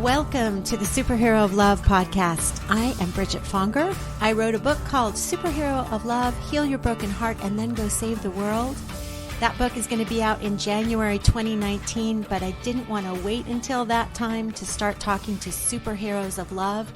Welcome to the Superhero of Love podcast. I am Bridget Fonger. I wrote a book called Superhero of Love, Heal Your Broken Heart, and Then Go Save the World. That book is going to be out in January 2019, but I didn't want to wait until that time to start talking to superheroes of love.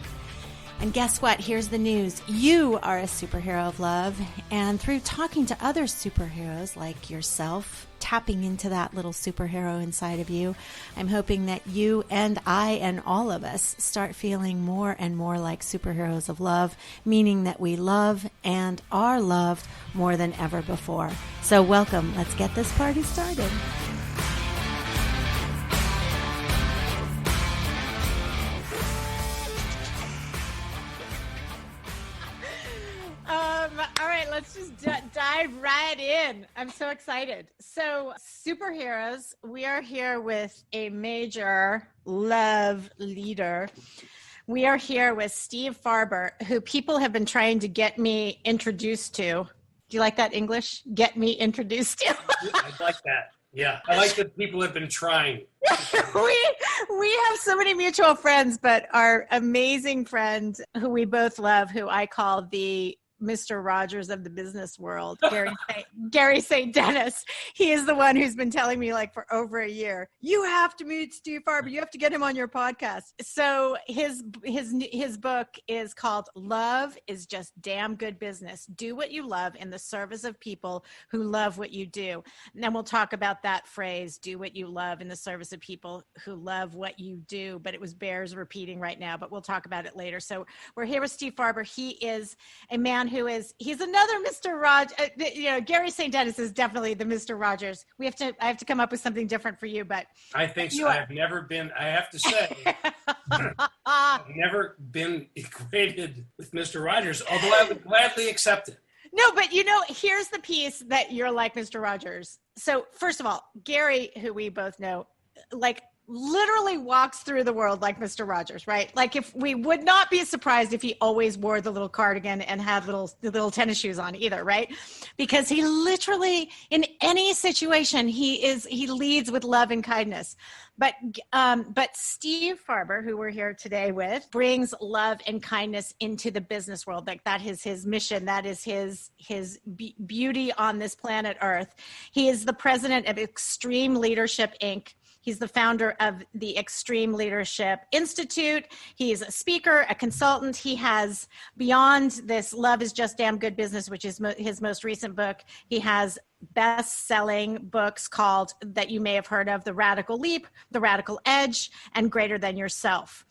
And guess what? Here's the news. You are a superhero of love. And through talking to other superheroes like yourself, tapping into that little superhero inside of you, I'm hoping that you and I and all of us start feeling more and more like superheroes of love, meaning that we love and are loved more than ever before. So welcome. Let's get this party started. All right, let's just dive right in. I'm so excited. So, superheroes, we are here with a major love leader. We are here with Steve Farber, who people have been trying to get me introduced to. Do you like that English? Get me introduced to? I like that. Yeah, I like that people have been trying. we have so many mutual friends, but our amazing friend who we both love, who I call the Mr. Rogers of the business world, Gary St. Dennis. He is the one who's been telling me like for over a year, you have to meet Steve Farber. You have to get him on your podcast. So his book is called Love is Just Damn Good Business. Do what you love in the service of people who love what you do. And then we'll talk about that phrase, do what you love in the service of people who love what you do. But it bears repeating right now, but we'll talk about it later. So we're here with Steve Farber. He is a man he's another Mr. Rogers. Gary St. Dennis is definitely the Mr. Rogers. I have to come up with something different for you, but I think so. I have to say, I've never been equated with Mr. Rogers, although I would gladly accept it. No, but here's the piece that you're like Mr. Rogers. So first of all, Gary, who we both know, literally walks through the world like Mr. Rogers, right? Like if we would not be surprised if he always wore the little cardigan and had little tennis shoes on either, right? Because he literally, in any situation, he leads with love and kindness. But Steve Farber, who we're here today with, brings love and kindness into the business world. Like that is his mission. That is his beauty on this planet Earth. He is the president of Extreme Leadership, Inc. He's the founder of the Extreme Leadership Institute. He's a speaker, a consultant. He has, beyond this Love is Just Damn Good Business, which is his most recent book, he has best-selling books called, that you may have heard of, The Radical Leap, The Radical Edge, and Greater Than Yourself.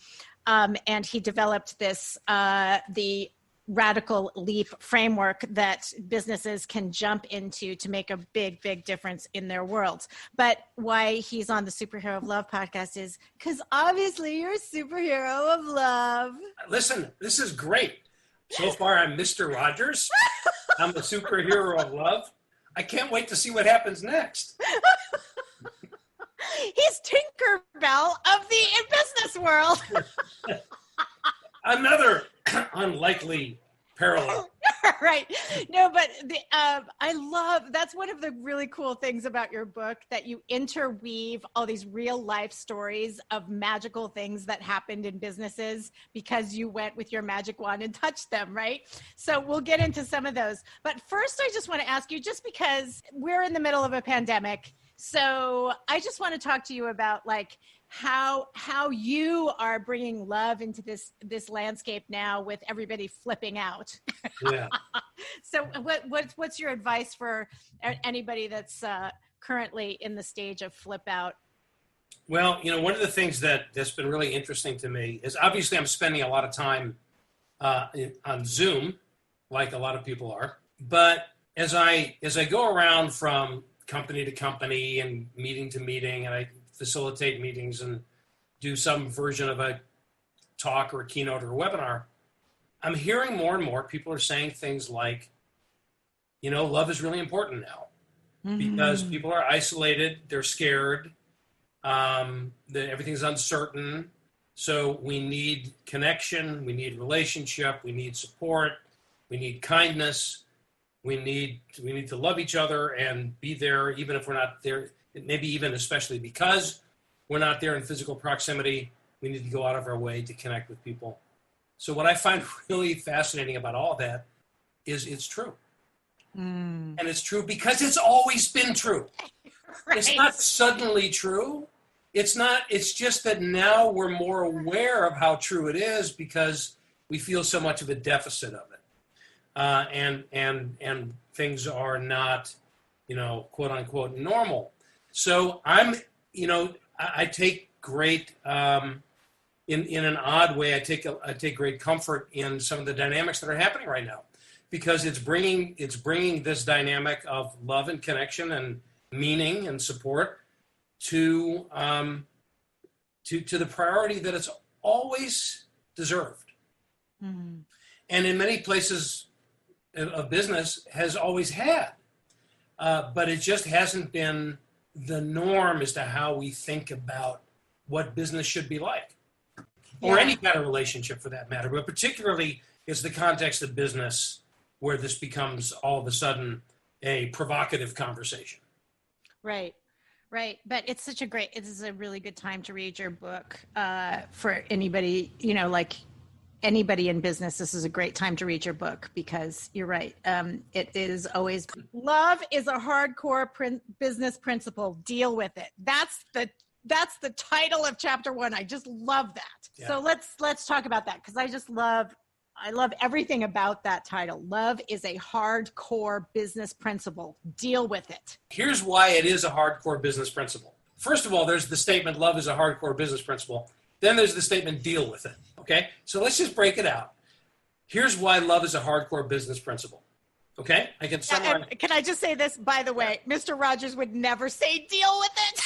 And he developed this, the Radical Leap framework that businesses can jump into to make a big, big difference in their worlds. But why he's on the Superhero of Love podcast is because obviously you're a superhero of love. Listen, this is great. So far, I'm Mr. Rogers. I'm the superhero of love. I can't wait to see what happens next. He's Tinkerbell of the business world. Another unlikely parallel. Right. No, but I love, that's one of the really cool things about your book, that you interweave all these real life stories of magical things that happened in businesses because you went with your magic wand and touched them, right? So we'll get into some of those. But first, I just want to ask you, just because we're in the middle of a pandemic, so I just want to talk to you about like how you are bringing love into this landscape now with everybody flipping out. Yeah. So what's your advice for anybody that's currently in the stage of flip out? Well, one of the things that's been really interesting to me is obviously I'm spending a lot of time on Zoom, like a lot of people are. But as I go around from company to company and meeting to meeting, and I facilitate meetings and do some version of a talk or a keynote or a webinar, I'm hearing more and more people are saying things like, love is really important now because people are isolated, they're scared, everything's uncertain. So we need connection, we need relationship, we need support, we need kindness. We need to love each other and be there even if we're not there, maybe even especially because we're not there in physical proximity. We need to go out of our way to connect with people. So what I find really fascinating about all of that is it's true. And it's true because it's always been true. Right. It's not suddenly true. It's just that now we're more aware of how true it is because we feel so much of a deficit of it. And things are not, quote unquote, normal. So I take great, in an odd way, I take great comfort in some of the dynamics that are happening right now, because it's bringing this dynamic of love and connection and meaning and support to the priority that it's always deserved. Mm-hmm. And in many places of business has always had, but it just hasn't been the norm as to how we think about what business should be like, or any kind of relationship for that matter, but particularly is the context of business where this becomes all of a sudden a provocative conversation. Right. But it is a really good time to read your book for anybody, anybody in business. This is a great time to read your book because you're right. It is always, love is a hardcore business principle. Deal with it. That's the title of chapter 1. I just love that. Yeah. So let's talk about that because I love everything about that title. Love is a hardcore business principle. Deal with it. Here's why it is a hardcore business principle. First of all, there's the statement, love is a hardcore business principle. Then there's the statement, deal with it. Okay? So let's just break it out. Here's why love is a hardcore business principle. Okay? I can summarize. Can I just say this, by the way? Mr. Rogers would never say deal with it.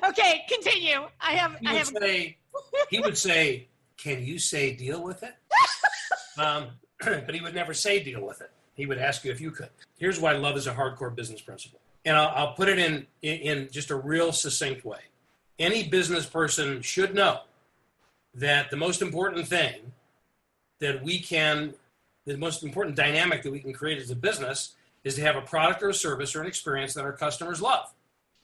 Okay, continue. He would say, can you say deal with it? But he would never say deal with it. He would ask you if you could. Here's why love is a hardcore business principle. And I'll put it in just a real succinct way. Any business person should know that the most important thing the most important dynamic that we can create as a business is to have a product or a service or an experience that our customers love.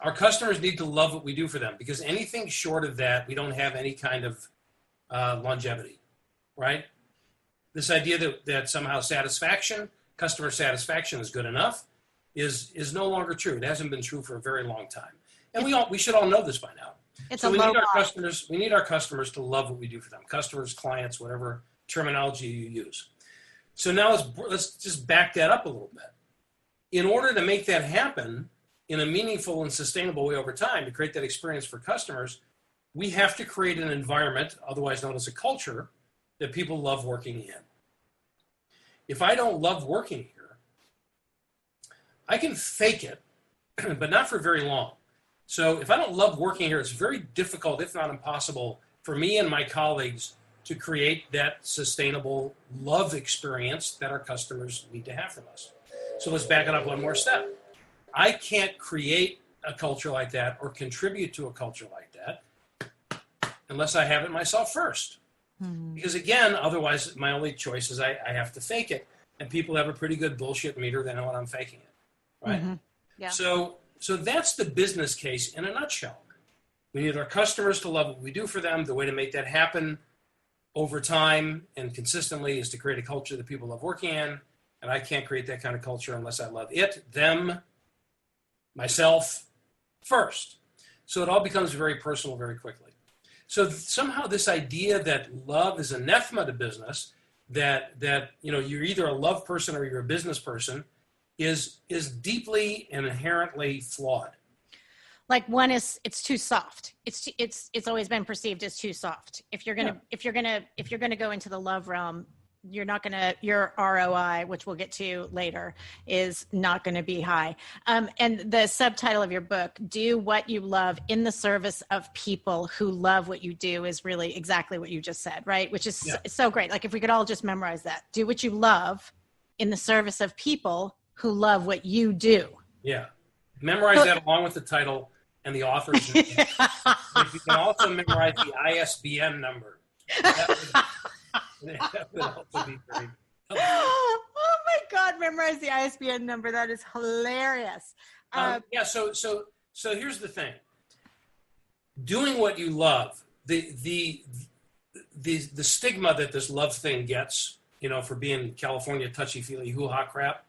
Our customers need to love what we do for them, because anything short of that, we don't have any kind of longevity, right? This idea that somehow customer satisfaction is good enough is no longer true. It hasn't been true for a very long time. And we should all know this by now. We need our customers to love what we do for them. Customers, clients, whatever terminology you use. So now let's just back that up a little bit. In order to make that happen in a meaningful and sustainable way over time, to create that experience for customers, we have to create an environment, otherwise known as a culture, that people love working in. If I don't love working here, I can fake it, but not for very long. So if I don't love working here, it's very difficult, if not impossible, for me and my colleagues to create that sustainable love experience that our customers need to have from us. So let's back it up one more step. I can't create a culture like that or contribute to a culture like that unless I have it myself first. Mm-hmm. Because again, otherwise my only choice is I have to fake it. And people have a pretty good bullshit meter. They know when I'm faking it, right? Mm-hmm. Yeah. So that's the business case in a nutshell. We need our customers to love what we do for them. The way to make that happen over time and consistently is to create a culture that people love working in. And I can't create that kind of culture unless I love it, them, myself first. So it all becomes very personal very quickly. So somehow this idea that love is anathema to business, that you're either a love person or you're a business person, is deeply and inherently flawed. Like it's too soft. It's always been perceived as too soft. If you're gonna go into the love realm, your ROI, which we'll get to later, is not going to be high. And the subtitle of your book, Do What You Love in the Service of People Who Love What You Do, is really exactly what you just said, right? Which is so great. Like if we could all just memorize that. Do what you love in the service of people who love what you do. Yeah. Memorize that along with the title and the author's name. If you can also memorize the ISBN number. That would also be great. Oh my God, memorize the ISBN number. That is hilarious. So here's the thing. doing what you love, the stigma that this love thing gets, for being California touchy-feely hoo-ha crap,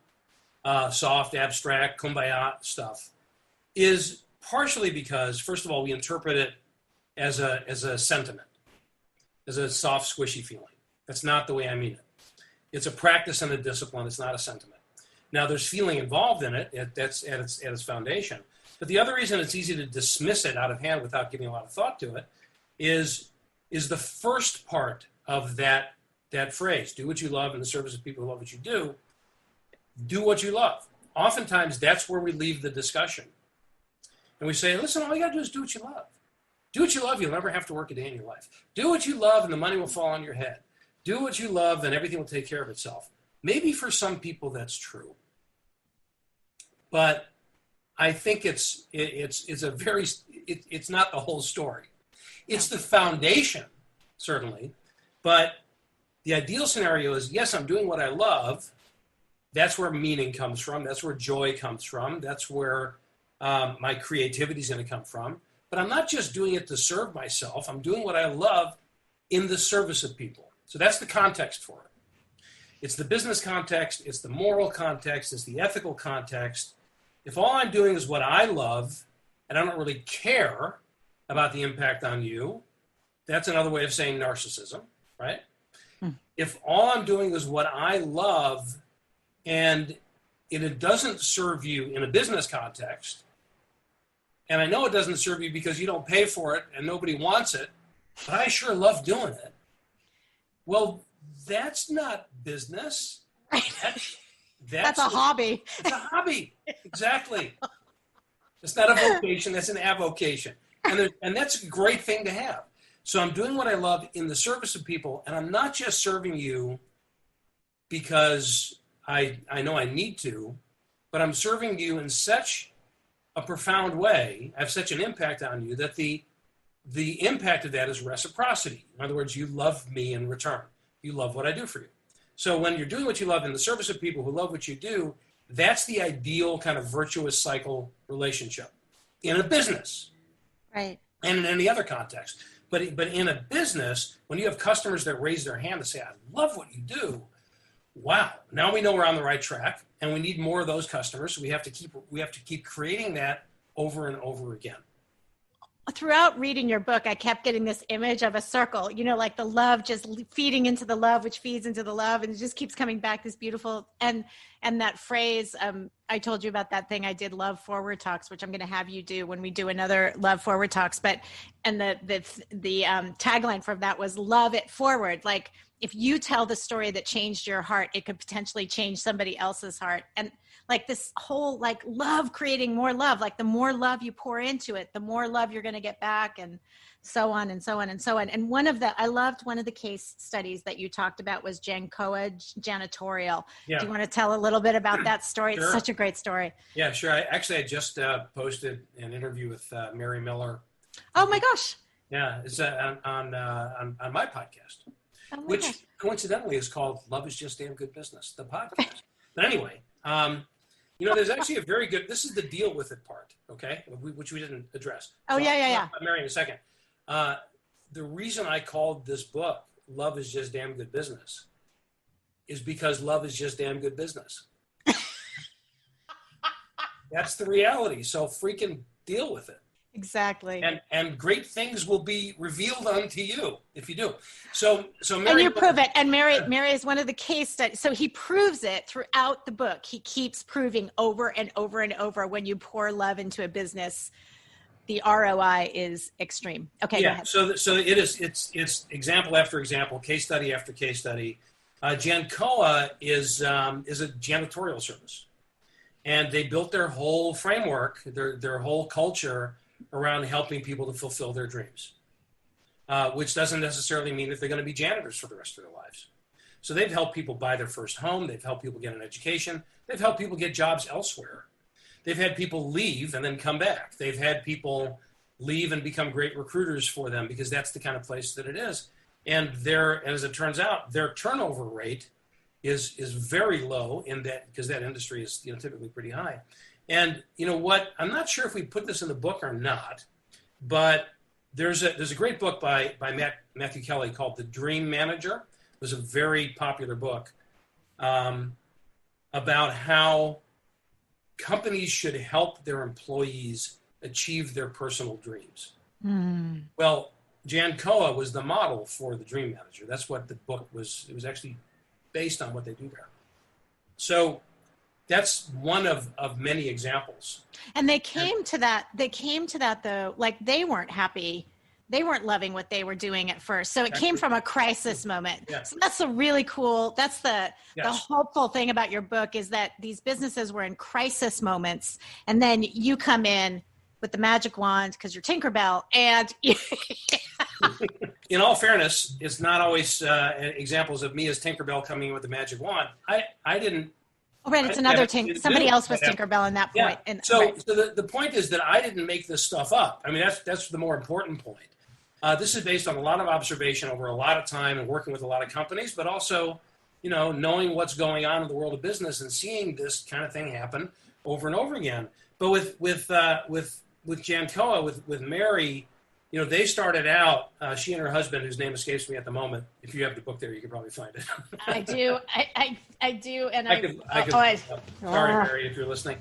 soft, abstract, kumbaya stuff, is partially because, first of all, we interpret it as a sentiment, as a soft, squishy feeling. That's not the way I mean it. It's a practice and a discipline. It's not a sentiment. Now, there's feeling involved in it. That's at its foundation. But the other reason it's easy to dismiss it out of hand without giving a lot of thought to it is the first part of that phrase, do what you love in the service of people who love what you do. Do what you love. Oftentimes, that's where we leave the discussion. And we say, listen, all you got to do is do what you love. Do what you love, you'll never have to work a day in your life. Do what you love, and the money will fall on your head. Do what you love, and everything will take care of itself. Maybe for some people that's true. But I think it's not the whole story. It's the foundation, certainly. But the ideal scenario is, yes, I'm doing what I love. That's where meaning comes from. That's where joy comes from. That's where my creativity is going to come from. But I'm not just doing it to serve myself. I'm doing what I love in the service of people. So that's the context for it. It's the business context. It's the moral context. It's the ethical context. If all I'm doing is what I love, and I don't really care about the impact on you, that's another way of saying narcissism, right? If all I'm doing is what I love, and it doesn't serve you in a business context, and I know it doesn't serve you because you don't pay for it and nobody wants it, but I sure love doing it. Well, that's not business. That's a hobby. It's a hobby. Exactly. It's not a vocation. That's an avocation. And that's a great thing to have. So I'm doing what I love in the service of people, and I'm not just serving you because I know I need to, but I'm serving you in such a profound way, I have such an impact on you that the impact of that is reciprocity. In other words, you love me in return. You love what I do for you. So when you're doing what you love in the service of people who love what you do, that's the ideal kind of virtuous cycle relationship in a business. Right. And in any other context. But in a business, when you have customers that raise their hand and say, I love what you do, wow, now we know we're on the right track, and we need more of those customers. So we have to keep creating that over and over again. Throughout reading your book, I kept getting this image of a circle, like the love just feeding into the love, which feeds into the love. And it just keeps coming back, this beautiful, and that phrase, I told you about that thing I did, Love Forward Talks, which I'm going to have you do when we do another Love Forward Talks. And the tagline from that was love it forward. Like, if you tell the story that changed your heart, it could potentially change somebody else's heart. And like this whole love creating more love, like the more love you pour into it, the more love you're going to get back, and so on and so on and so on. And I loved one of the case studies that you talked about was Jankoa Janitorial. Yeah. Do you want to tell a little bit about that story? Sure. It's such a great story. Yeah, sure. I just posted an interview with Mary Miller. Oh my gosh. Yeah, it's on my podcast, which coincidentally is called Love is Just Damn Good Business, the podcast. But anyway, there's actually a very good, this is the deal with it part, okay, which we didn't address. Oh, so yeah. I'm Mary in a second. The reason I called this book Love is Just Damn Good Business is because love is just damn good business. That's the reality. So freaking deal with it. Exactly. And great things will be revealed unto you if you do. So Mary, and you prove it. And Mary is one of the case studies. So he proves it throughout the book. He keeps proving over and over and over, when you pour love into a business, the ROI is extreme. Okay, go ahead. So it's example after example, case study after case study. Jankoa is a janitorial service, and they built their whole framework, their whole culture around helping people to fulfill their dreams, which doesn't necessarily mean that they're going to be janitors for the rest of their lives. So they've helped people buy their first home. They've helped people get an education. They've helped people get jobs elsewhere. They've had people leave and then come back. They've had people leave and become great recruiters for them, because that's the kind of place that it is. And as it turns out, their turnover rate is very low in that, because that industry is typically pretty high. And you know what? I'm not sure if we put this in the book or not, but there's a great book by Matthew Kelly called The Dream Manager. It was a very popular book about how companies should help their employees achieve their personal dreams. Mm. Well, Jan Koa was the model for the Dream Manager. That's what the book was. It was actually based on what they do there. So that's one of many examples. And they came to that though, like they weren't happy. They weren't loving what they were doing at first. So it came from a crisis moment. Yes. So that's that's the Yes. hopeful thing about your book, is that these businesses were in crisis moments. And then you come in with the magic wand because you're Tinkerbell. And in all fairness, it's not always examples of me as Tinkerbell coming in with the magic wand. I didn't. oh, right, it's another somebody else was Tinkerbell in that point. Yeah. And, So, right. so the point is that I didn't make this stuff up. I mean, that's the more important point. This is based on a lot of observation over a lot of time and working with a lot of companies, but also, knowing what's going on in the world of business and seeing this kind of thing happen over and over again. But with Jan Koa, with Mary, they started out, she and her husband, whose name escapes me at the moment. If you have the book there, you can probably find it. I do. I do. And sorry, Mary, if you're listening.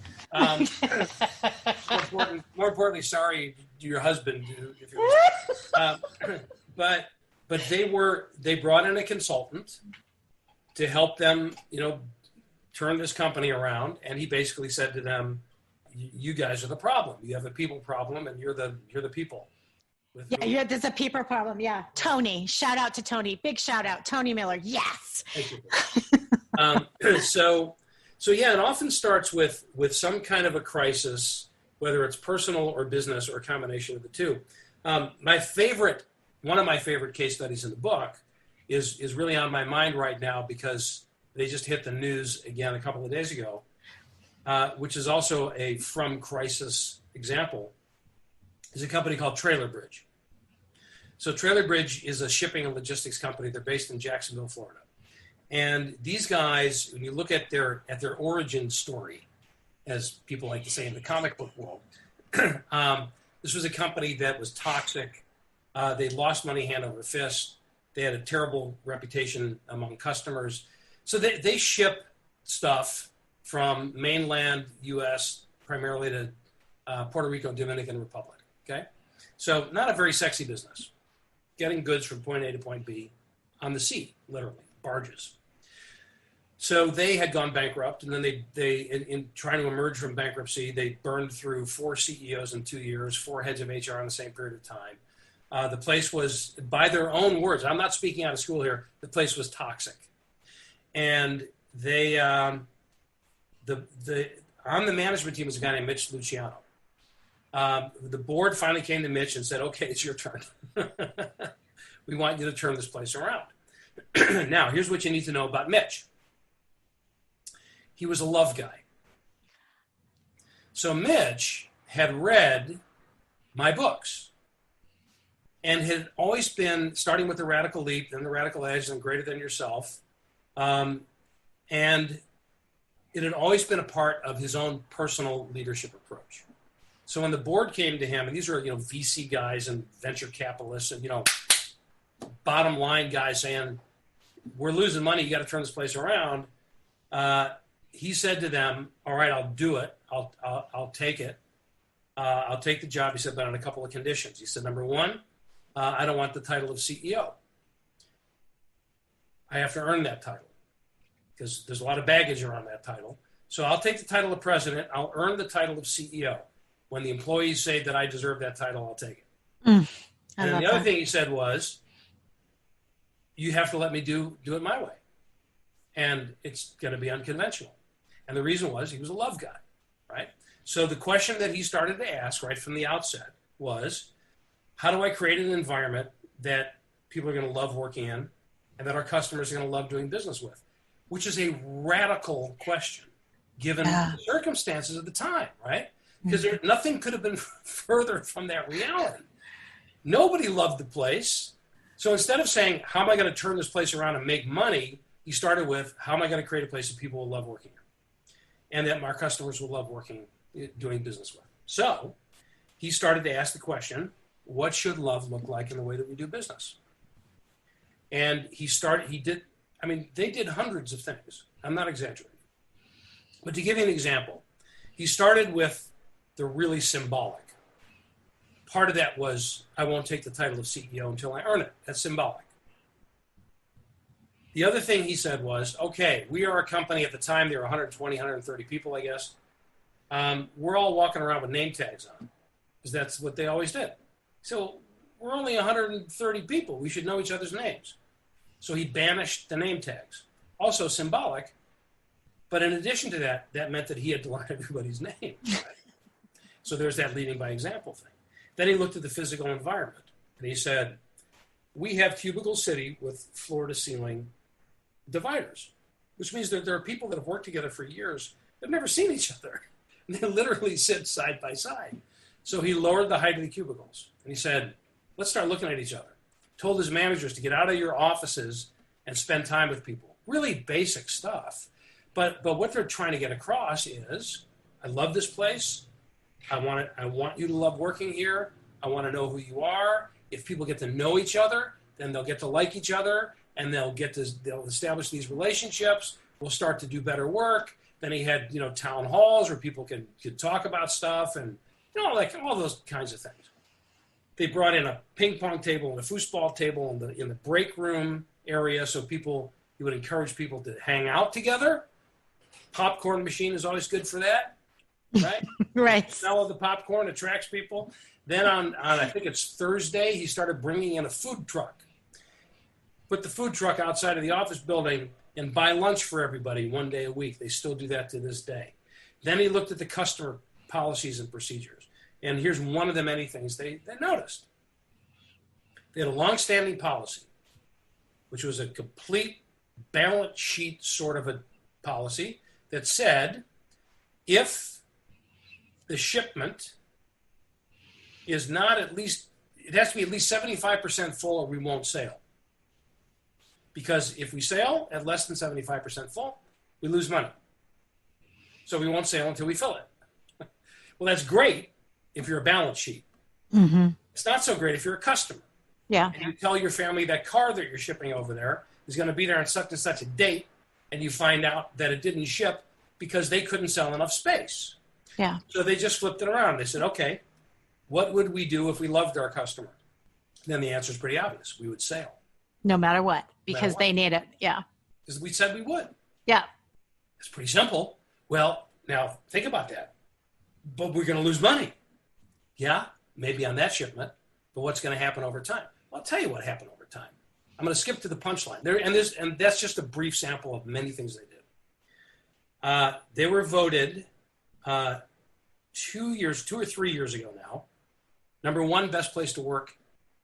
More importantly, sorry to your husband if you're listening. But they brought in a consultant to help them, turn this company around. And he basically said to them, you guys are the problem. You have a people problem, and you're the people. There's a people problem. Yeah. Tony, shout out to Tony. Big shout out. Tony Miller. Yes. Thank you. So it often starts with some kind of a crisis, whether it's personal or business or a combination of the two. One of my favorite case studies in the book is really on my mind right now because they just hit the news again a couple of days ago, which is also a from crisis example. Is a company called Trailer Bridge. So Trailer Bridge is a shipping and logistics company. They're based in Jacksonville, Florida. And these guys, when you look at their origin story, as people like to say in the comic book world, this was a company that was toxic. They lost money hand over fist. They had a terrible reputation among customers. So they ship stuff from mainland U.S. primarily to Puerto Rico, Dominican Republic. Okay, so not a very sexy business, getting goods from point A to point B on the sea, literally, barges. So they had gone bankrupt, and then they in trying to emerge from bankruptcy, they burned through 4 CEOs in 2 years, 4 heads of HR in the same period of time. The place was, by their own words, I'm not speaking out of school here, the place was toxic. And they, on the management team was a guy named Mitch Luciano. The board finally came to Mitch and said, okay, it's your turn. We want you to turn this place around. Now, here's what you need to know about Mitch. He was a love guy. So Mitch had read my books and had always been, starting with the Radical Leap, then the Radical Edge, then Greater Than Yourself. And it had always been a part of his own personal leadership approach. So when the board came to him, and these are, VC guys and venture capitalists and, bottom line guys saying, we're losing money, you got to turn this place around. He said to them, all right, I'll do it. I'll take it. I'll take the job. He said, but on a couple of conditions. He said, number one, I don't want the title of CEO. I have to earn that title because there's a lot of baggage around that title. So I'll take the title of president. I'll earn the title of CEO. When the employees say that I deserve that title, I'll take it. And then the other thing he said was, you have to let me do it my way. And it's going to be unconventional. And the reason was he was a love guy, right? So the question that he started to ask right from the outset was, how do I create an environment that people are going to love working in and that our customers are going to love doing business with? Which is a radical question given the circumstances of the time, right? Because nothing could have been further from that reality. Nobody loved the place. So instead of saying, how am I going to turn this place around and make money, he started with, how am I going to create a place that people will love working in and that our customers will love doing business with? So he started to ask the question, what should love look like in the way that we do business? And they did hundreds of things. I'm not exaggerating. But to give you an example, he started with the really symbolic. Part of that was, I won't take the title of CEO until I earn it. That's symbolic. The other thing he said was, okay, we are a company at the time, there were 120, 130 people, I guess. We're all walking around with name tags on, because that's what they always did. So we're only 130 people. We should know each other's names. So he banished the name tags. Also symbolic, but in addition to that, that meant that he had to learn everybody's name. Right? So there's that leading by example thing. Then he looked at the physical environment, and he said, we have Cubicle City with floor-to-ceiling dividers, which means that there are people that have worked together for years that have never seen each other. And they literally sit side by side. So he lowered the height of the cubicles, and he said, let's start looking at each other. Told his managers to get out of your offices and spend time with people. Really basic stuff. But what they're trying to get across is, I love this place. I want you to love working here. I want to know who you are. If people get to know each other, then they'll get to like each other, and they'll establish these relationships. We'll start to do better work. Then he had, town halls where people could talk about stuff and, like all those kinds of things. They brought in a ping pong table and a foosball table in the break room area, so he would encourage people to hang out together. Popcorn machine is always good for that, right? Right. The smell of the popcorn attracts people. Then on I think it's Thursday, he started bringing in a food truck. Put the food truck outside of the office building and buy lunch for everybody one day a week. They still do that to this day. Then he looked at the customer policies and procedures. And here's one of the many things they noticed. They had a long-standing policy, which was a complete balance sheet sort of a policy that said, if the shipment is not it has to be at least 75% full or we won't sail. Because if we sail at less than 75% full, we lose money. So we won't sail until we fill it. Well, that's great if you're a balance sheet. Mm-hmm. It's not so great if you're a customer. Yeah. And you tell your family that car that you're shipping over there is going to be there on such and such a date, and you find out that it didn't ship because they couldn't sell enough space. Yeah. So they just flipped it around. They said, okay, what would we do if we loved our customer? Then the answer is pretty obvious. We would sail. No matter what, because they need it. Yeah. Because we said we would. Yeah. It's pretty simple. Well, now think about that. But we're going to lose money. Yeah, maybe on that shipment, but what's going to happen over time? Well, I'll tell you what happened over time. I'm going to skip to the punchline. And that's just a brief sample of many things they did. They were voted 2 or 3 years ago now, number one best place to work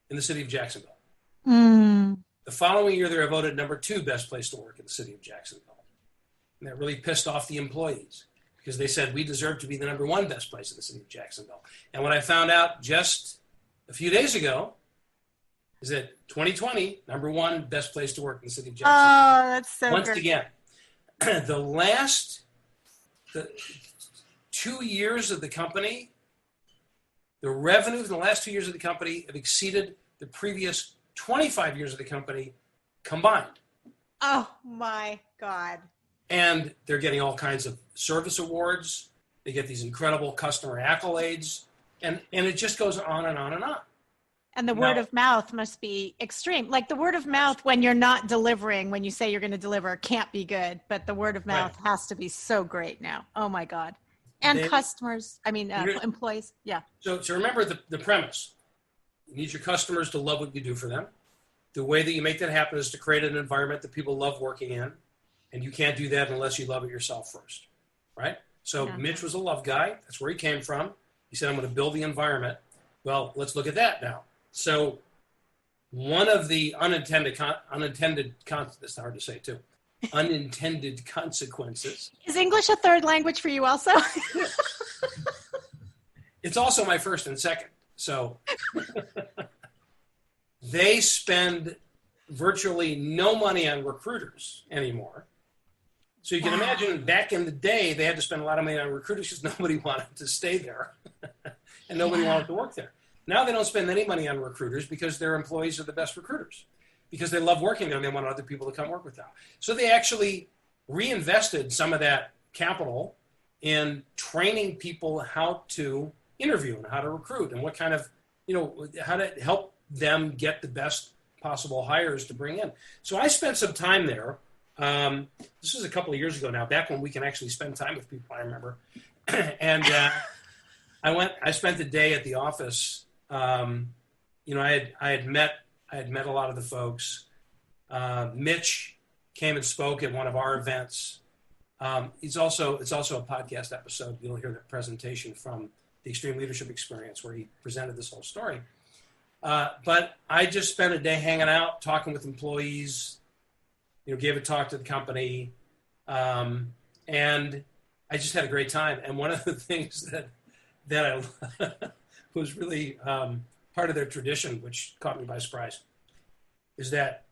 in the city of Jacksonville. Mm. The following year, they were voted number two best place to work in the city of Jacksonville. And that really pissed off the employees because they said, we deserve to be the number one best place in the city of Jacksonville. And what I found out just a few days ago is that 2020, number one best place to work in the city of Jacksonville. Oh, that's so Once great. again, the 2 years of the company, the revenue for the last 2 years of the company have exceeded the previous 25 years of the company combined. Oh my God. And they're getting all kinds of service awards. They get these incredible customer accolades. And it just goes on and on and on. And the word of mouth must be extreme. Like the word of mouth when you're not delivering, when you say you're going to deliver, can't be good. But the word of mouth has to be so great now. Oh my God. And customers, employees. Yeah. So remember the premise. You need your customers to love what you do for them. The way that you make that happen is to create an environment that people love working in. And you can't do that unless you love it yourself first, right? So Mitch was a love guy. That's where he came from. He said, I'm going to build the environment. Well, let's look at that now. So one of the unintended that's hard to say too, unintended consequences. Is English a third language for you also? It's also my first and second. So they spend virtually no money on recruiters anymore. So you can imagine back in the day, they had to spend a lot of money on recruiters because nobody wanted to stay there and nobody wanted to work there. Now they don't spend any money on recruiters because their employees are the best recruiters, because they love working there and they want other people to come work with them. So they actually reinvested some of that capital in training people how to interview and how to recruit and what kind of, how to help them get the best possible hires to bring in. So I spent some time there. This was a couple of years ago now, back when we can actually spend time with people, I remember. And I spent the day at the office. I had met a lot of the folks. Mitch came and spoke at one of our events. It's also a podcast episode. You'll hear the presentation from the Extreme Leadership Experience where he presented this whole story. But I just spent a day hanging out, talking with employees, gave a talk to the company, and I just had a great time. And one of the things that I was really part of their tradition, which caught me by surprise, is that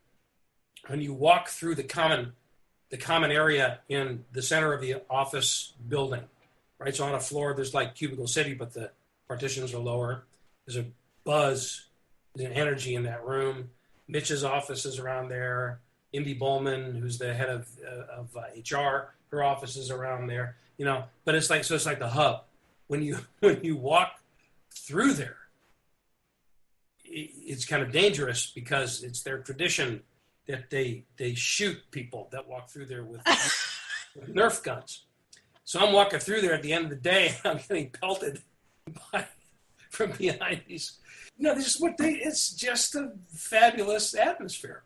when you walk through the common area in the center of the office building, right? So on a floor, there's like Cubicle City, but the partitions are lower. There's a buzz, there's an energy in that room. Mitch's office is around there. Indy Bowman, who's the head of HR, her office is around there. But it's like the hub. When you walk through there, it's kind of dangerous because it's their tradition that they shoot people that walk through there with Nerf guns. So I'm walking through there at the end of the day, I'm getting pelted from behind these. It's just a fabulous atmosphere.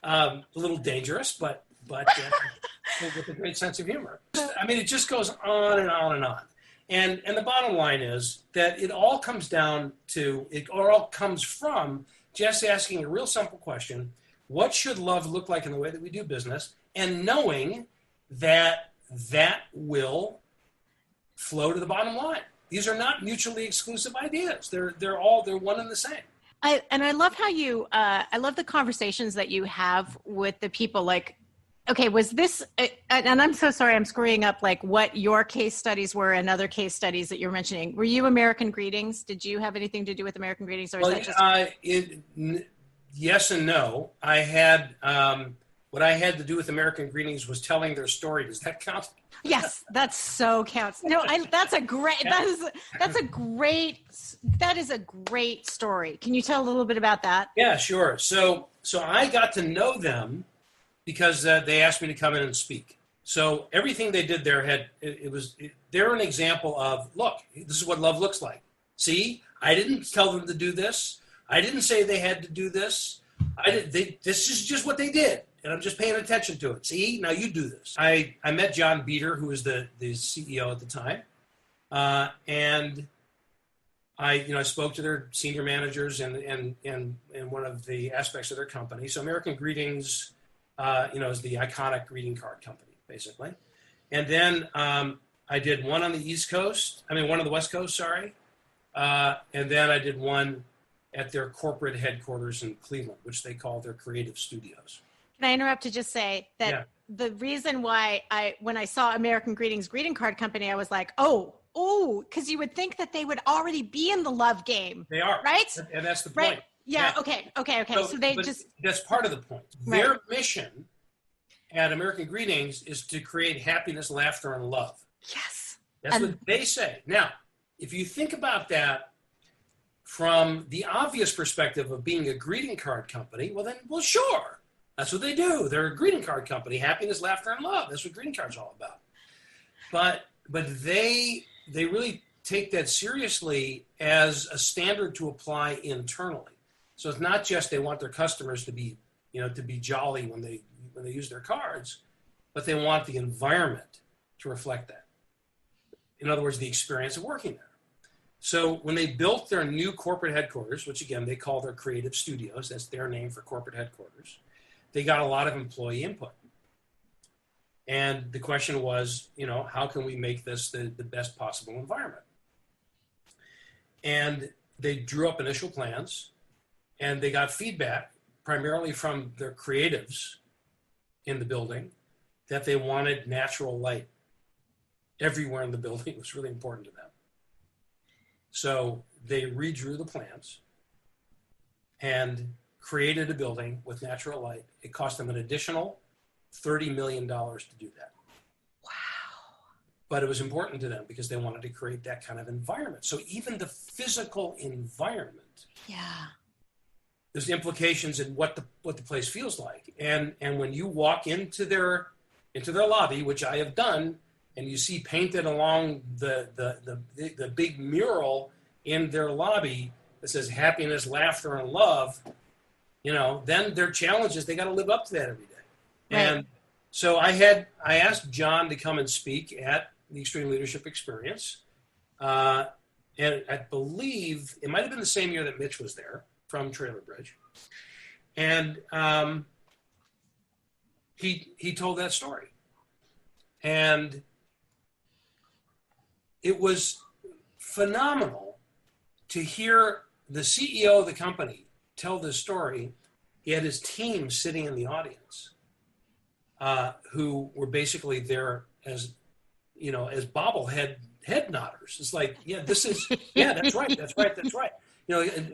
A little dangerous, but with a great sense of humor. I mean, it just goes on and on and on. And the bottom line is that it all comes from just asking a real simple question: what should love look like in the way that we do business? And knowing that will flow to the bottom line. These are not mutually exclusive ideas. They're one and the same. I love how you, I love the conversations that you have with the people. Like, okay, was this, and I'm so sorry, I'm screwing up like what your case studies were and other case studies that you're mentioning. Were you American Greetings? Did you have anything to do with American Greetings, or is that just? Yes and no. I had, what I had to do with American Greetings was telling their story. Does that count? Yes, that so counts. No, that is a great story. Can you tell a little bit about that? Yeah, sure. So I got to know them because they asked me to come in and speak. So everything they did there they're an example of, look, this is what love looks like. See, I didn't tell them to do this. I didn't say they had to do this. This is just what they did. And I'm just paying attention to it. See, now you do this. I met John Beater, who was the CEO at the time. And I spoke to their senior managers and one of the aspects of their company. So American Greetings, is the iconic greeting card company, basically. And then I did one on the one on the West Coast, sorry. And then I did one at their corporate headquarters in Cleveland, which they call their creative studios. Can I interrupt to just say that the reason why when I saw American Greetings greeting card company, I was like, oh, because you would think that they would already be in the love game. They are. Right? And that's the right? point. Yeah. Okay. So that's part of the point. Right. Their mission at American Greetings is to create happiness, laughter, and love. Yes. That's what they say. Now, if you think about that from the obvious perspective of being a greeting card company, well, sure. That's what they do. They're a greeting card company. Happiness, laughter, and love. That's what greeting cards are all about. But they really take that seriously as a standard to apply internally. So it's not just they want their customers to be jolly when they use their cards, but they want the environment to reflect that. In other words, the experience of working there. So when they built their new corporate headquarters, which again they call their creative studios, that's their name for corporate headquarters, they got a lot of employee input. And the question was, how can we make this the best possible environment? And they drew up initial plans, and they got feedback primarily from their creatives in the building that they wanted natural light everywhere in the building. It was really important to them. So they redrew the plans and created a building with natural light. It cost them an additional $30 million to do that. Wow. But it was important to them because they wanted to create that kind of environment. So even the physical environment, there's implications in what the place feels like. And when you walk into their lobby, which I have done, and you see painted along the big mural in their lobby that says happiness, laughter, and love, then their challenge is they got to live up to that every day. Right. And so I asked John to come and speak at the Extreme Leadership Experience. And I believe it might have been the same year that Mitch was there from Trailer Bridge. And he told that story. And it was phenomenal to hear the CEO of the company tell this story. He had his team sitting in the audience, who were basically there as bobblehead head nodders. It's like, that's right.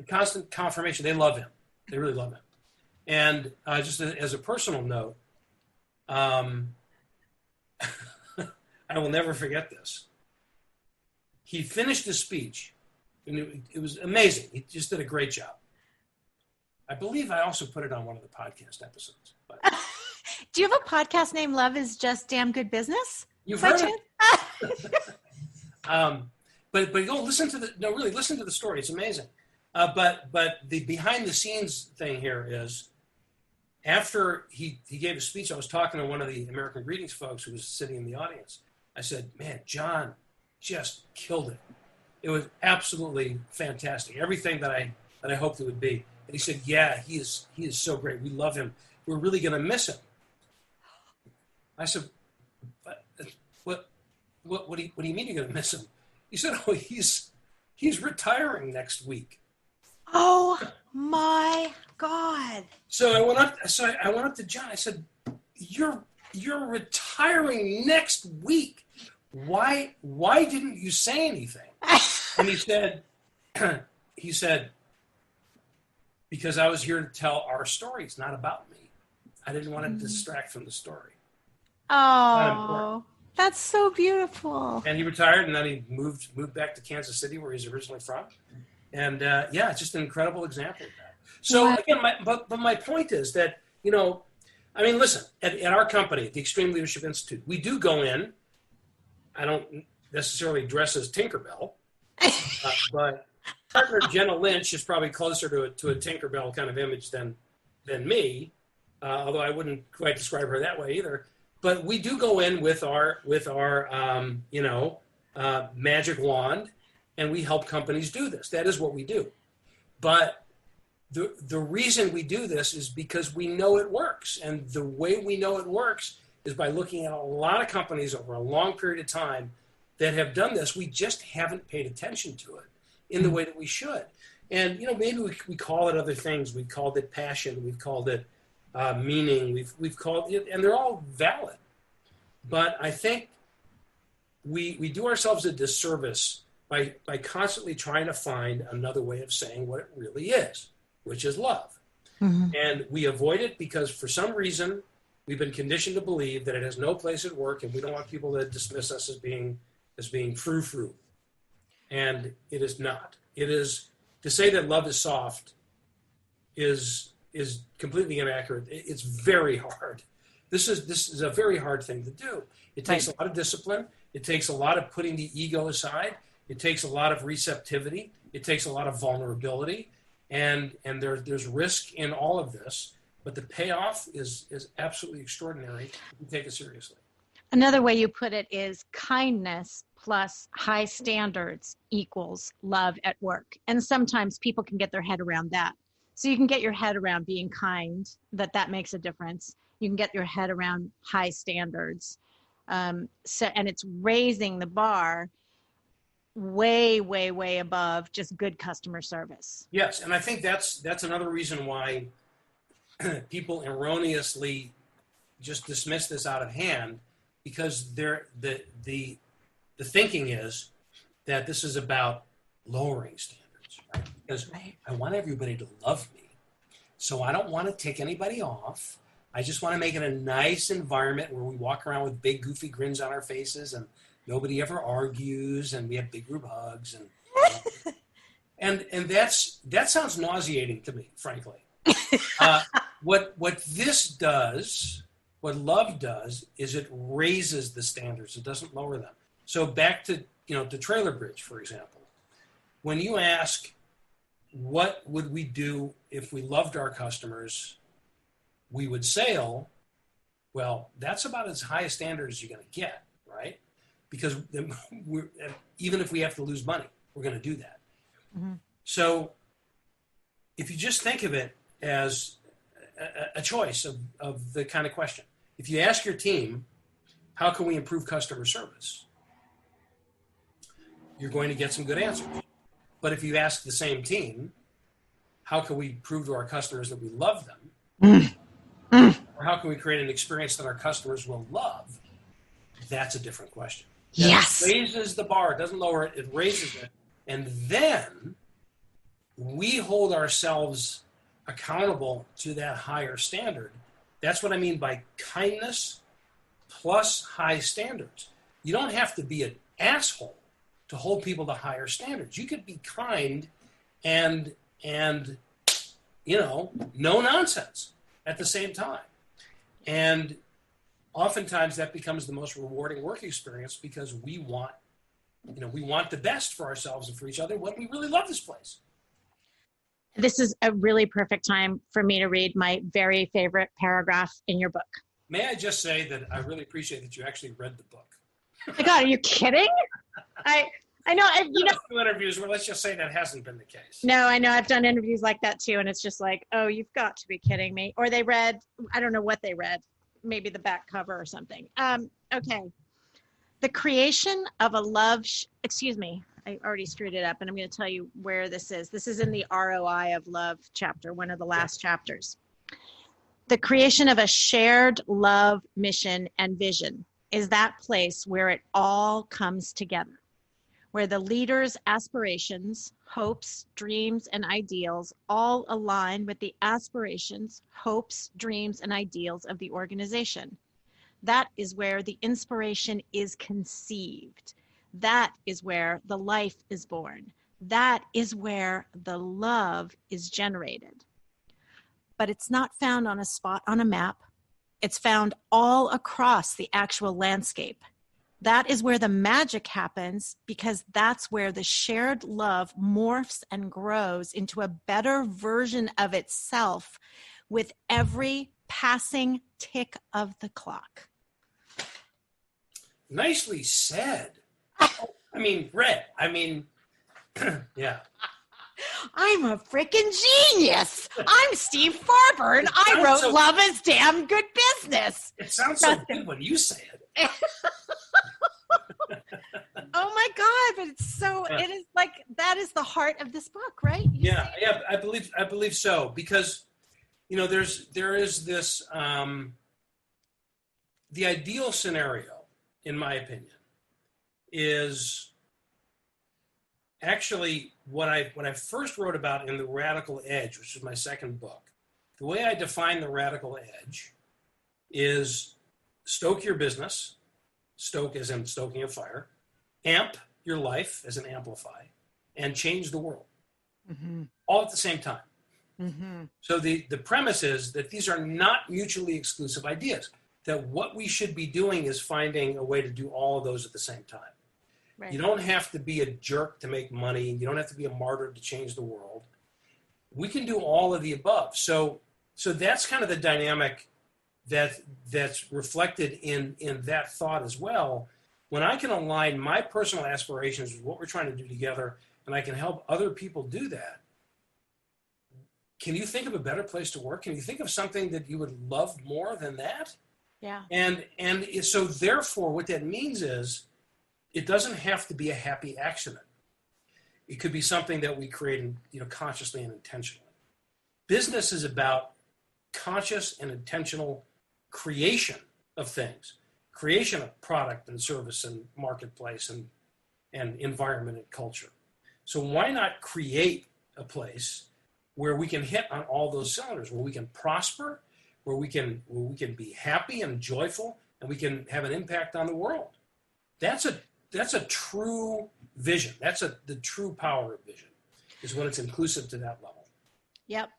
Constant confirmation. They love him. They really love him. And just as a personal note, I will never forget this. He finished his speech, and it was amazing. He just did a great job. I believe I also put it on one of the podcast episodes. But. Do you have a podcast named Love is Just Damn Good Business? You've heard it? But go listen to the story. It's amazing. But the behind the scenes thing here is, after he gave a speech, I was talking to one of the American Greetings folks who was sitting in the audience. I said, man, John just killed it. It was absolutely fantastic. Everything that I hoped it would be. And he said, yeah, he is so great. We love him. We're really going to miss him. I said, what do you mean you're going to miss him? He said, oh, he's retiring next week. Oh my God. So I went up to John. I said, you're retiring next week. Why didn't you say anything? And he said, because I was here to tell our story. It's not about me. I didn't want to distract from the story. Oh, that's so beautiful. And he retired, and then he moved back to Kansas City, where he's originally from. And it's just an incredible example of that. So again, my point is that, listen, at our company, the Extreme Leadership Institute, we do go in. I don't necessarily dress as Tinkerbell, but partner Jenna Lynch is probably closer to a Tinkerbell kind of image than me, although I wouldn't quite describe her that way either. But we do go in with our magic wand, and we help companies do this. That is what we do. But the reason we do this is because we know it works. And the way we know it works is by looking at a lot of companies over a long period of time that have done this. We just haven't paid attention to it in the way that we should. And, maybe we call it other things. We've called it passion. We've called it meaning. We've called it, and they're all valid. But I think we do ourselves a disservice by constantly trying to find another way of saying what it really is, which is love. Mm-hmm. And we avoid it because for some reason we've been conditioned to believe that it has no place at work, and we don't want people to dismiss us as being frou-frou. And it is not. It is, to say that love is soft is completely inaccurate. It's very hard. This is a very hard thing to do. It takes a lot of discipline. It takes a lot of putting the ego aside. It takes a lot of receptivity. It takes a lot of vulnerability. And there's risk in all of this. But the payoff is absolutely extraordinary if you take it seriously. Another way you put it is kindness plus high standards equals love at work. And sometimes people can get their head around that. So you can get your head around being kind, that makes a difference. You can get your head around high standards. And it's raising the bar way, way, way above just good customer service. Yes, and I think that's another reason why people erroneously just dismiss this out of hand, because the thinking is that this is about lowering standards. standards, right? Because Right. I want everybody to love me. So I don't want to tick anybody off. I just want to make it a nice environment where we walk around with big goofy grins on our faces and nobody ever argues and we have big group hugs and that sounds nauseating to me, frankly. What this does, what love does, is it raises the standards. It doesn't lower them. So back to to Trailer Bridge, for example. When you ask, what would we do if we loved our customers? We would sail. Well, that's about as high a standard as you're going to get, right? Because even if we have to lose money, we're going to do that. Mm-hmm. So if you just think of it as a choice of the kind of question, if you ask your team, how can we improve customer service? You're going to get some good answers. But if you ask the same team, how can we prove to our customers that we love them? Or how can we create an experience that our customers will love? That's a different question. Yes. It raises the bar. It doesn't lower it. It raises it. And then we hold ourselves accountable to that higher standard. That's what I mean by kindness plus high standards. You don't have to be an asshole to hold people to higher standards. You could be kind and no nonsense at the same time. And oftentimes that becomes the most rewarding work experience because we want the best for ourselves and for each other when we really love this place. This is a really perfect time for me to read my very favorite paragraph in your book. May I just say that I really appreciate that you actually read the book. Oh my God, are you kidding? I know. Few interviews where let's just say that hasn't been the case. No, I know. I've done interviews like that too, and it's just like, oh, you've got to be kidding me. Or they read, I don't know what they read, maybe the back cover or something. Okay. The creation of a love, excuse me, I already screwed it up, and I'm going to tell you where this is. This is in the ROI of Love chapter, one of the last chapters. The creation of a shared love, mission, and vision is that place where it all comes together, where the leader's aspirations, hopes, dreams, and ideals all align with the aspirations, hopes, dreams, and ideals of the organization. That is where the inspiration is conceived. That is where the life is born. That is where the love is generated. But it's not found on a spot on a map. It's found all across the actual landscape. That is where the magic happens, because that's where the shared love morphs and grows into a better version of itself with every passing tick of the clock. Nicely said. Red. Yeah. I'm a freaking genius. I'm Steve Farber, and I wrote Love is Damn Good Business. It sounds so good when you say it. Oh my God, but it is like, that is the heart of this book, right? Yeah, I believe so, because there is this the ideal scenario, in my opinion, is actually what I first wrote about in The Radical Edge, which is my second book. The way I define the radical edge is stoke your business, stoke as in stoking a fire, amp your life as in amplify, and change the world, all at the same time. Mm-hmm. So the premise is that these are not mutually exclusive ideas, that what we should be doing is finding a way to do all of those at the same time. Right. You don't have to be a jerk to make money. You don't have to be a martyr to change the world. We can do all of the above. So that's kind of the dynamic that's reflected in that thought as well. When I can align my personal aspirations with what we're trying to do together, and I can help other people do that, can you think of a better place to work? Can you think of something that you would love more than that? Yeah. And so therefore, what that means is, it doesn't have to be a happy accident. It could be something that we create, consciously and intentionally. Business is about conscious and intentional creation of things, creation of product and service and marketplace and environment and culture. So why not create a place where we can hit on all those cylinders, where we can prosper, where we can be happy and joyful, and we can have an impact on the world. That's a true vision. That's the true power of vision, is when it's inclusive to that level. Yep.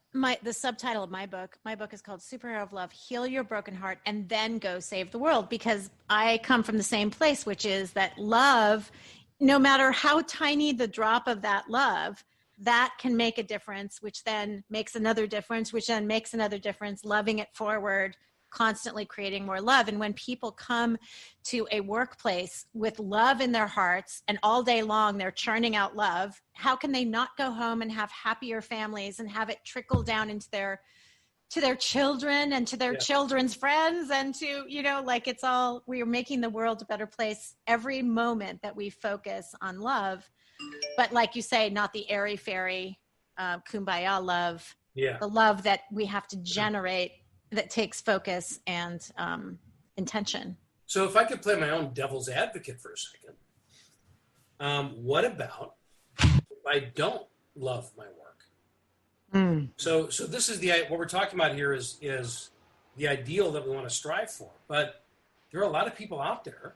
The subtitle of my book is called Superhero of Love, Heal Your Broken Heart and Then Go Save the World, because I come from the same place, which is that love, no matter how tiny the drop of that love, that can make a difference, which then makes another difference, which then makes another difference, loving it forward, constantly creating more love. And when people come to a workplace with love in their hearts and all day long they're churning out love, how can they not go home and have happier families and have it trickle down into their children and to their children's friends and to, it's all, we are making the world a better place every moment that we focus on love. But like you say, not the airy-fairy kumbaya love, the love that we have to generate that takes focus and intention. So if I could play my own devil's advocate for a second, what about if I don't love my work? So this is what we're talking about here is the ideal that we want to strive for. But there are a lot of people out there,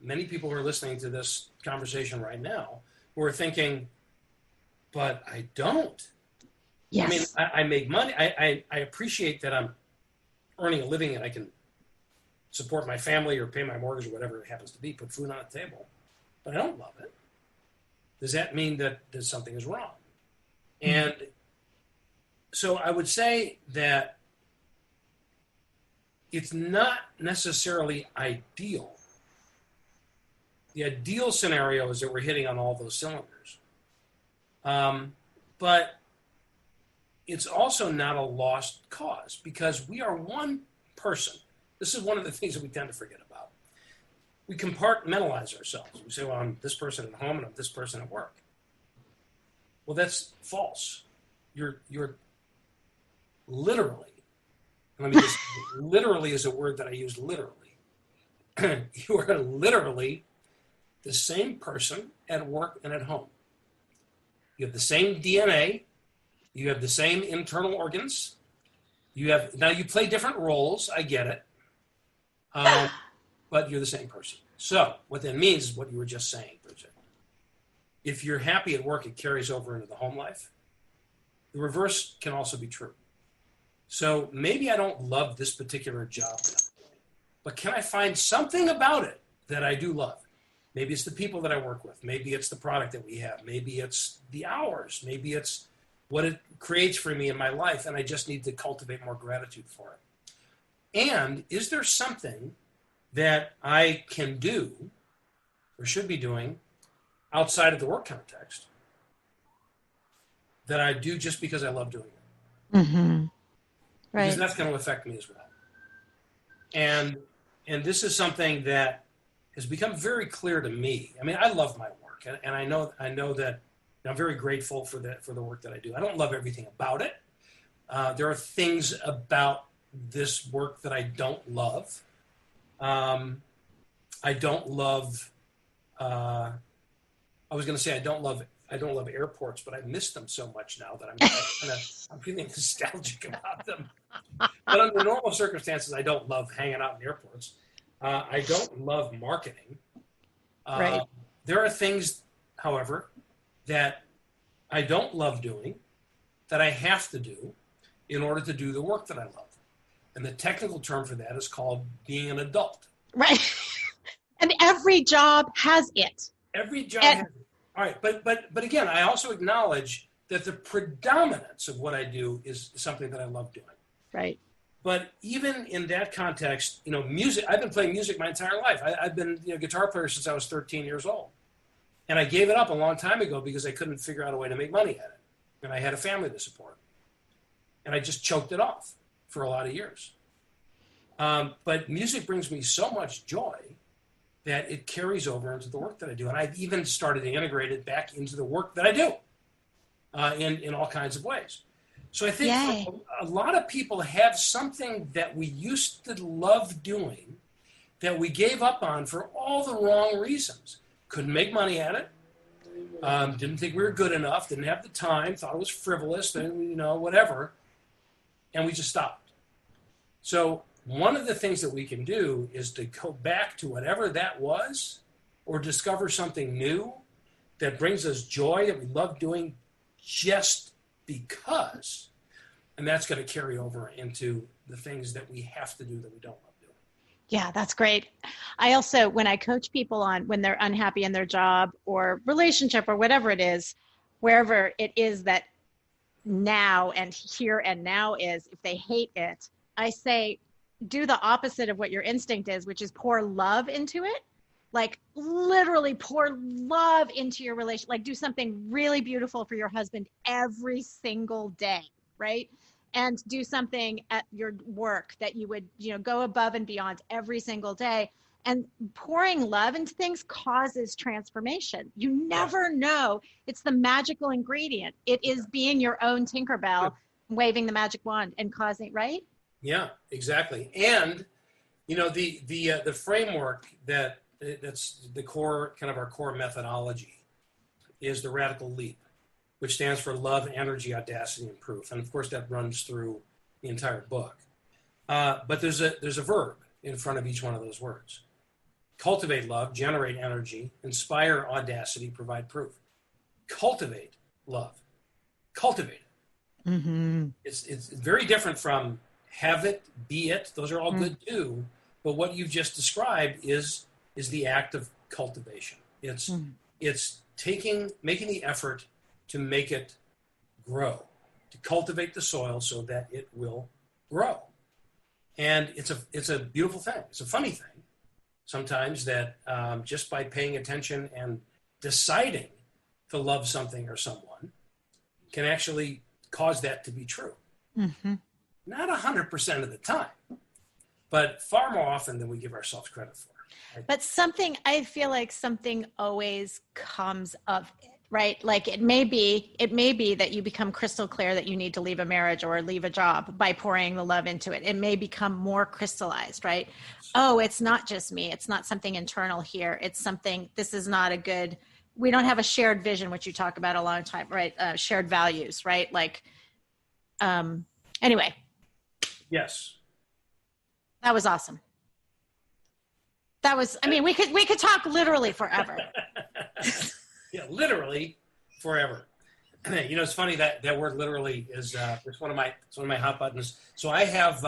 many people who are listening to this conversation right now, who are thinking, but I don't. Yes. I mean, I make money. I appreciate that I'm earning a living and I can support my family or pay my mortgage or whatever it happens to be, put food on the table, but I don't love it. Does that mean that something is wrong? And so I would say that it's not necessarily ideal. The ideal scenario is that we're hitting on all those cylinders. But it's also not a lost cause, because we are one person. This is one of the things that we tend to forget about. We compartmentalize ourselves. We say, well, I'm this person at home and I'm this person at work. Well, that's false. You're literally, let me just, literally is a word that I use literally. You are literally the same person at work and at home. You have the same DNA. You have the same internal organs. Now you play different roles. I get it. But you're the same person. So what that means is what you were just saying, Bridget. If you're happy at work, it carries over into the home life. The reverse can also be true. So maybe I don't love this particular job that I'm doing, but can I find something about it that I do love? Maybe it's the people that I work with. Maybe it's the product that we have. Maybe it's the hours. Maybe it's what it creates for me in my life, and I just need to cultivate more gratitude for it. And is there something that I can do or should be doing outside of the work context that I do just because I love doing it? Mm-hmm. Right. Because that's going to affect me as well. And this is something that has become very clear to me. I mean, I love my work, and I know that I'm very grateful for the work that I do. I don't love everything about it. There are things about this work that I don't love. I don't love. I was going to say I don't love airports, but I miss them so much now that I'm feeling nostalgic about them. But under normal circumstances, I don't love hanging out in airports. I don't love marketing. Right. There are things, however, that I don't love doing, that I have to do in order to do the work that I love. And the technical term for that is called being an adult. Right. And every job has it. Every job has it. All right. But again, I also acknowledge that the predominance of what I do is something that I love doing. Right. But even in that context, music, I've been playing music my entire life. I've been a guitar player since I was 13 years old. And I gave it up a long time ago because I couldn't figure out a way to make money at it. And I had a family to support. And I just choked it off for a lot of years. But music brings me so much joy that it carries over into the work that I do. And I've even started to integrate it back into the work that I do in all kinds of ways. So I think a lot of people have something that we used to love doing that we gave up on for all the wrong reasons. Couldn't make money at it. didn't think we were good enough, didn't have the time, thought it was frivolous, then, whatever. And we just stopped. So one of the things that we can do is to go back to whatever that was or discover something new that brings us joy that we love doing just because. And that's going to carry over into the things that we have to do that we don't love doing. Yeah, that's great. I also, when I coach people on when they're unhappy in their job or relationship or whatever it is, wherever it is that now and here and now is, if they hate it, I say, do the opposite of what your instinct is, which is pour love into it. Like literally pour love into your relation. Like do something really beautiful for your husband every single day, right? And do something at your work that you would, go above and beyond every single day. And pouring love into things causes transformation. You never know. It's the magical ingredient. It is being your own Tinkerbell, waving the magic wand and causing, right? Yeah, exactly. And, the framework that's the core, kind of our core methodology is the radical leap, which stands for love, energy, audacity, and proof. And of course that runs through the entire book. But there's a verb in front of each one of those words. Cultivate love, generate energy, inspire audacity, provide proof. Cultivate love. Cultivate it. Mm-hmm. It's very different from have it, be it. Those are all good too. But what you've just described is the act of cultivation. It's making the effort to make it grow, to cultivate the soil so that it will grow. And it's a beautiful thing. It's a funny thing sometimes that just by paying attention and deciding to love something or someone can actually cause that to be true. Mm-hmm. Not 100% of the time, but far more often than we give ourselves credit for. Right? But I feel like something always comes of it. Right? Like it may be that you become crystal clear that you need to leave a marriage or leave a job by pouring the love into it. It may become more crystallized, right? Oh, it's not just me. It's not something internal here. It's something, we don't have a shared vision, which you talk about a long time, right? Shared values, right? Like, anyway. Yes. That was awesome. We could talk literally forever. Yeah, literally forever. It's funny that word literally is it's one of my hot buttons. So I have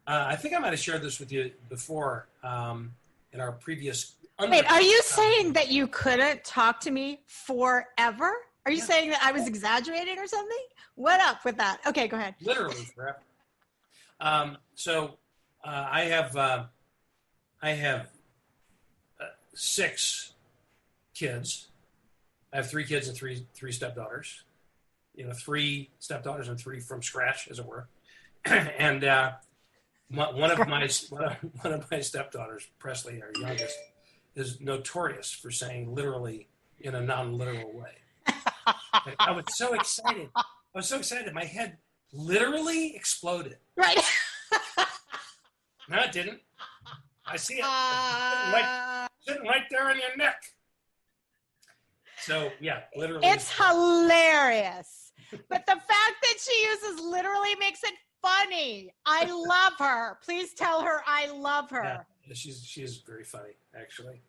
I think I might have shared this with you before in our previous. Wait, are you saying that you couldn't talk to me forever? Are you saying that I was exaggerating or something? What up with that? Okay, go ahead. Literally forever. I have 6 kids. I have 3 kids and three stepdaughters. 3 stepdaughters and 3 from scratch, as it were. And one of my stepdaughters, Presley, our youngest, is notorious for saying literally in a non-literal way. I was so excited. My head literally exploded. Right. No, it didn't. I see it. Sitting right there on your neck. So, yeah, literally. It's hilarious. But the fact that she uses literally makes it funny. I love her. Please tell her I love her. Yeah, she is very funny, actually.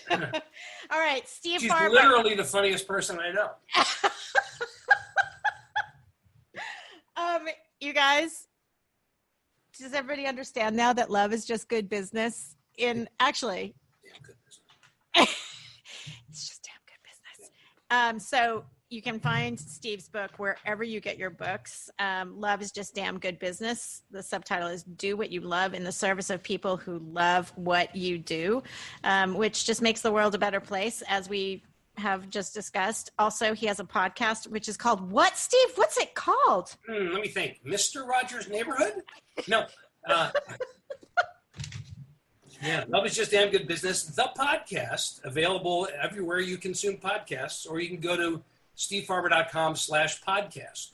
All right, Steve She's Farber. Literally the funniest person I know. You guys, does everybody understand now that love is just good business? Actually, Damn good business. It's just damn good business. So you can find Steve's book wherever you get your books. Love is just damn good business. The subtitle is Do What You Love in the Service of People Who Love What You Do, which just makes the world a better place, as we have just discussed. Also, he has a podcast, which is called what, Steve? What's it called? Let me think. Mr. Rogers' Neighborhood? No. Yeah, Love is Just Damn Good Business. The podcast, available everywhere you consume podcasts, or you can go to stevefarber.com/podcast.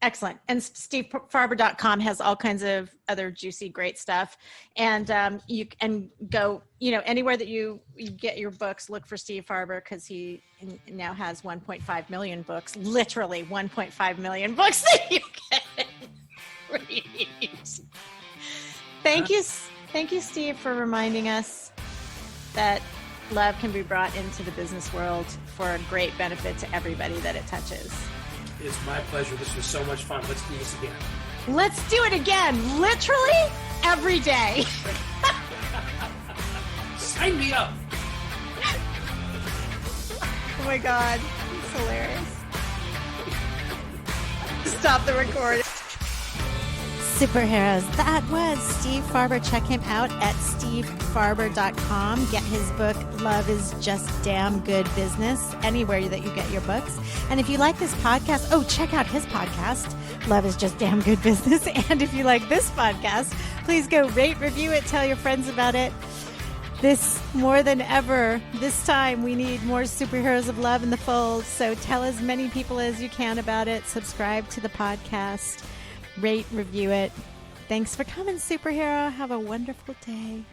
Excellent. And stevefarber.com has all kinds of other juicy, great stuff. And you can go, anywhere that you get your books, look for Steve Farber, because he now has 1.5 million books, literally 1.5 million books that you can read. Thank you, Steve, for reminding us that love can be brought into the business world for a great benefit to everybody that it touches. It's my pleasure. This was so much fun. Let's do this again. Let's do it again. Literally every day. Sign me up. Oh my God. It's hilarious. Stop the recording. Superheroes. That was Steve Farber. Check him out at stevefarber.com. Get his book, Love is Just Damn Good Business, anywhere that you get your books. And if you like this podcast, check out his podcast, Love is Just Damn Good Business. And if you like this podcast, please go rate, review it, tell your friends about it. This, more than ever, this time we need more superheroes of love in the fold. So tell as many people as you can about it. Subscribe to the podcast. Rate, review it. Thanks for coming, superhero. Have a wonderful day.